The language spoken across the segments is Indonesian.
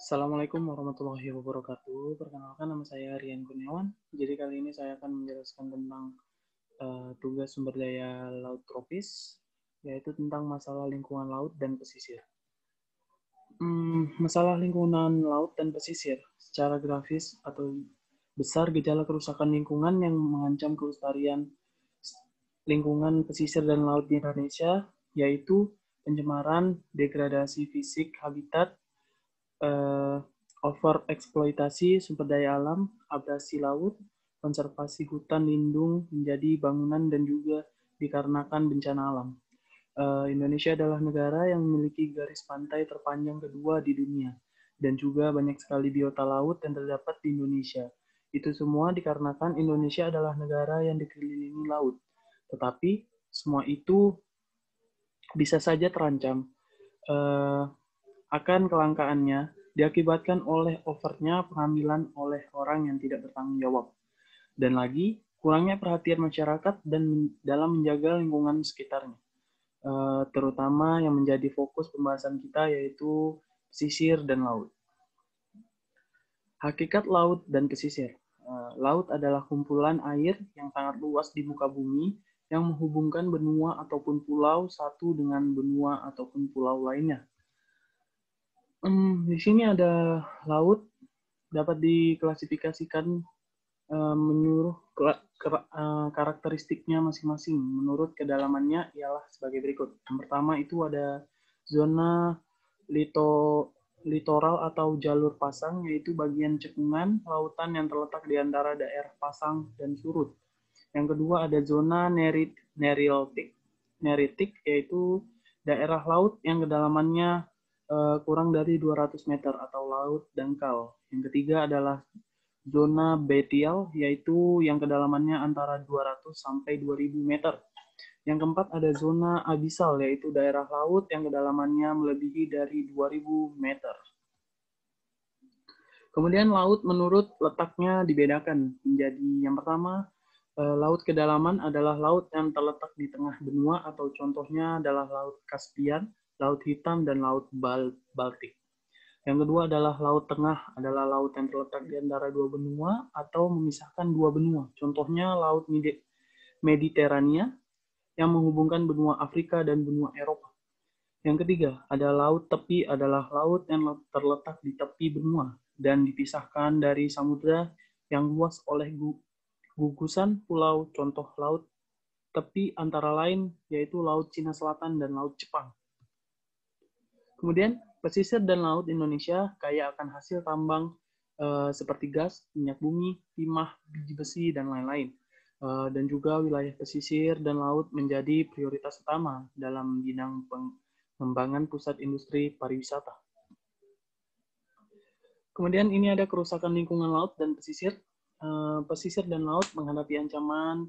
Assalamualaikum warahmatullahi wabarakatuh. Perkenalkan nama saya Rian Kurniawan. Jadi kali ini saya akan menjelaskan tentang tugas sumber daya laut tropis, yaitu tentang masalah lingkungan laut dan pesisir. Masalah lingkungan laut dan pesisir secara grafis atau besar gejala kerusakan lingkungan yang mengancam kelestarian lingkungan pesisir dan laut di Indonesia, yaitu pencemaran, degradasi fisik habitat, overeksploitasi sumber daya alam, abrasi laut, konservasi hutan lindung menjadi bangunan dan juga dikarenakan bencana alam. Indonesia adalah negara yang memiliki garis pantai terpanjang kedua di dunia dan juga banyak sekali biota laut yang terdapat di Indonesia. Itu semua dikarenakan Indonesia adalah negara yang dikelilingi laut. Tetapi semua itu bisa saja terancam akan kelangkaannya diakibatkan oleh overnya pengambilan oleh orang yang tidak bertanggung jawab. Dan lagi, kurangnya perhatian masyarakat dan dalam menjaga lingkungan sekitarnya. Terutama yang menjadi fokus pembahasan kita yaitu pesisir dan laut. Hakikat laut dan pesisir. Laut adalah kumpulan air yang sangat luas di muka bumi yang menghubungkan benua ataupun pulau satu dengan benua ataupun pulau lainnya. Di sini ada laut dapat diklasifikasikan menurut karakteristiknya masing-masing. Menurut kedalamannya ialah sebagai berikut. Yang pertama itu ada zona litoral atau jalur pasang, yaitu bagian cekungan lautan yang terletak di antara daerah pasang dan surut. Yang kedua ada zona neritik, yaitu daerah laut yang kedalamannya kurang dari 200 meter atau laut dangkal. Yang ketiga adalah zona betial, yaitu yang kedalamannya antara 200 sampai 2000 meter. Yang keempat ada zona abisal, yaitu daerah laut yang kedalamannya melebihi dari 2000 meter. Kemudian laut menurut letaknya dibedakan menjadi yang pertama, laut kedalaman adalah laut yang terletak di tengah benua atau contohnya adalah Laut Kaspian, Laut Hitam, dan Laut Baltik. Yang kedua adalah laut tengah, adalah laut yang terletak di antara dua benua atau memisahkan dua benua. Contohnya Laut Mediterania yang menghubungkan benua Afrika dan benua Eropa. Yang ketiga, ada laut tepi, adalah laut yang terletak di tepi benua dan dipisahkan dari samudra yang luas oleh gugusan pulau. Contoh laut tepi antara lain yaitu Laut Cina Selatan dan Laut Jepang. Kemudian pesisir dan laut Indonesia kaya akan hasil tambang seperti gas, minyak bumi, timah, biji besi, dan lain-lain. Dan juga wilayah pesisir dan laut menjadi prioritas utama dalam bidang pengembangan pusat industri pariwisata. Kemudian ini ada kerusakan lingkungan laut dan pesisir. Pesisir dan laut menghadapi ancaman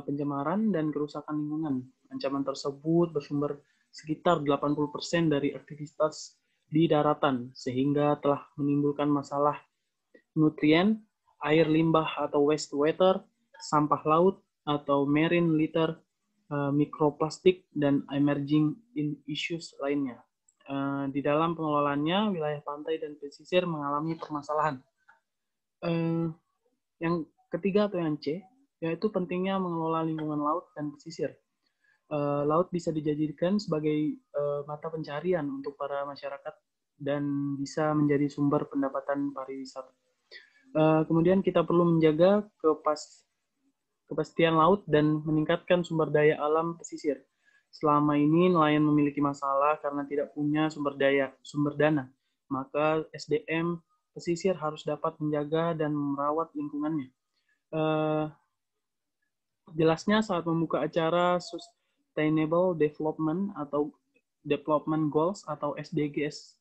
pencemaran dan kerusakan lingkungan. Ancaman tersebut bersumber sekitar 80% dari aktivitas di daratan, sehingga telah menimbulkan masalah nutrien, air limbah atau wastewater, sampah laut atau marine litter, mikroplastik, dan emerging issues lainnya. Di dalam pengelolaannya, wilayah pantai dan pesisir mengalami permasalahan. Yang ketiga atau yang C, yaitu pentingnya mengelola lingkungan laut dan pesisir. Laut bisa dijadikan sebagai mata pencarian untuk para masyarakat dan bisa menjadi sumber pendapatan pariwisata. Kemudian kita perlu menjaga kepastian laut dan meningkatkan sumber daya alam pesisir. Selama ini nelayan memiliki masalah karena tidak punya sumber dana, maka SDM pesisir harus dapat menjaga dan merawat lingkungannya. Jelasnya saat membuka acara Sustainable Development atau Development Goals atau SDGs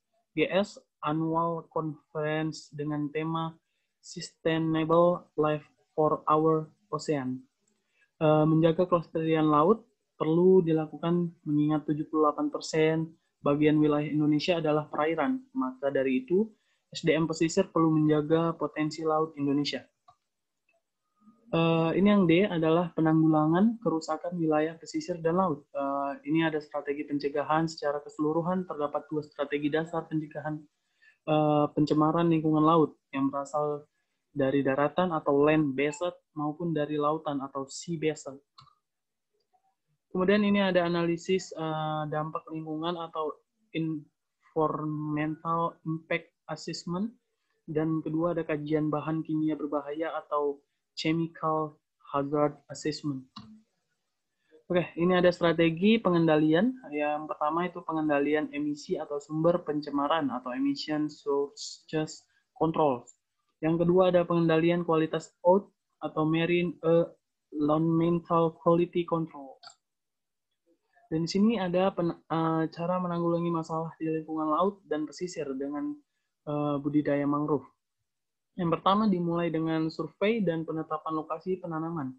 Annual Conference dengan tema Sustainable Life for Our Ocean. Menjaga kelestarian laut perlu dilakukan mengingat 78% bagian wilayah Indonesia adalah perairan. Maka dari itu, SDM pesisir perlu menjaga potensi laut Indonesia. Ini yang D adalah penanggulangan kerusakan wilayah pesisir dan laut. Ini ada strategi pencegahan secara keseluruhan. Terdapat 2 strategi dasar pencegahan pencemaran lingkungan laut yang berasal dari daratan atau land-based maupun dari lautan atau sea-based. Kemudian ini ada analisis dampak lingkungan atau environmental impact assessment, dan kedua ada kajian bahan kimia berbahaya atau chemical hazard assessment. Oke, ini ada strategi pengendalian. Yang pertama itu pengendalian emisi atau sumber pencemaran atau emission sources control. Yang kedua ada pengendalian kualitas laut atau marine environmental quality control. Dan di sini ada cara menanggulangi masalah di lingkungan laut dan pesisir dengan budidaya mangrove. Yang pertama dimulai dengan survei dan penetapan lokasi penanaman.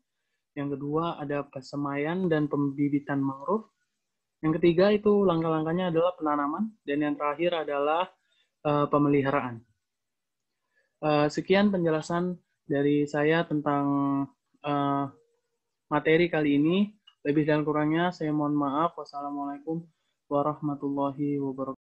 Yang kedua ada pesemaian dan pembibitan mangrove. Yang ketiga itu langkah-langkahnya adalah penanaman. Dan yang terakhir adalah pemeliharaan. Sekian penjelasan dari saya tentang materi kali ini. Lebih dan kurangnya saya mohon maaf. Wassalamualaikum warahmatullahi wabarakatuh.